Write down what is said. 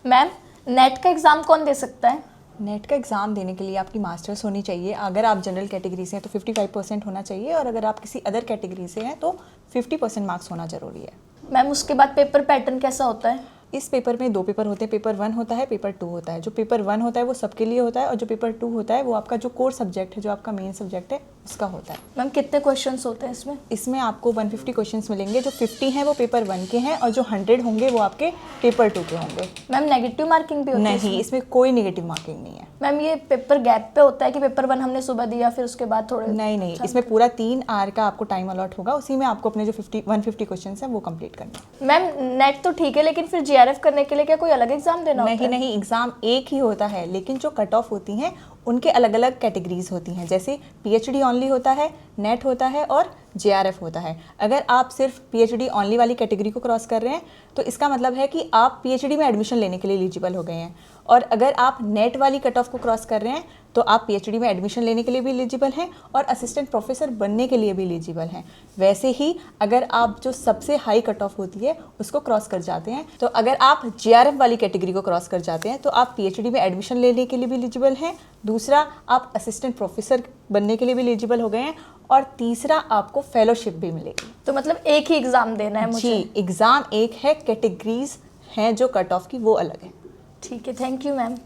Ma'am net का exam कौन दे सकता है? नेट का एग्ज़ाम देने के लिए आपकी मास्टर्स होनी चाहिए। अगर आप जनरल कैटेगरी से हैं तो 55% होना चाहिए, और अगर आप किसी अदर कैटेगरी से हैं तो 50% मार्क्स होना ज़रूरी है। मैम उसके बाद पेपर पैटर्न कैसा होता है? इस पेपर में 2 पेपर होते हैं, पेपर 1 होता है, पेपर 2 होता है। जो पेपर 1 होता है वो सबके लिए होता है, और जो पेपर 2 होता है वो आपका जो कोर सब्जेक्ट है, जो आपका मेन सब्जेक्ट है, उसका होता है। मैम कितने क्वेश्चंस होते हैं इसमें? इसमें आपको 150 क्वेश्चंस मिलेंगे। जो 50 हैं वो पेपर 1 के हैं, और जो 100 होंगे वो आपके पेपर 2 के होंगे। मैम नेगेटिव मार्किंग भी होती है नहीं, इसमें कोई नेगेटिव मार्किंग नहीं है। मैम ये पेपर गैप पे होता है कि पेपर 1 हमने सुबह दिया फिर उसके बाद थोड़े? नहीं, इसमें पूरा 3 आवर का आपको टाइम अलॉट होगा, उसी में आपको अपने जो 150 क्वेश्चंस हैं वो कंप्लीट करने हैं। मैम नेट तो ठीक है, लेकिन फिर जीआरएफ करने के लिए क्या कोई अलग एग्जाम देना होता है? नहीं, एग्ज़ाम एक ही होता है, लेकिन जो कट ऑफ होती हैं उनके अलग अलग कैटेगरीज होती हैं। जैसे पीएचडी ओनली होता है, नेट होता है, और जेआरएफ होता है। अगर आप सिर्फ पीएचडी ओनली वाली कैटेगरी को क्रॉस कर रहे हैं तो इसका मतलब है कि आप पीएचडी में एडमिशन लेने के लिए एलिजिबल हो गए हैं, और अगर आप नेट वाली कट ऑफ को क्रॉस कर रहे हैं तो आप पीएचडी में एडमिशन लेने के लिए भी एलिजिबल हैं, और असिस्टेंट प्रोफेसर बनने के लिए भी एलिजिबल हैं। वैसे ही अगर आप जो सबसे हाई कट ऑफ होती है उसको क्रॉस कर जाते हैं, तो अगर आप जेआरएफ वाली कैटेगरी को क्रॉस कर जाते हैं तो आप पीएचडी में एडमिशन लेने के लिए भी एलिजिबल हैं, दूसरा आप असिस्टेंट प्रोफेसर बनने के लिए भी एलिजिबल हो गए हैं, और तीसरा आपको फेलोशिप भी मिलेगी। तो मतलब एक ही एग्जाम देना है मुझे? जी, एग्ज़ाम एक है, कैटेगरीज हैं जो कट ऑफ की वो अलग है। ठीक है, थैंक यू मैम।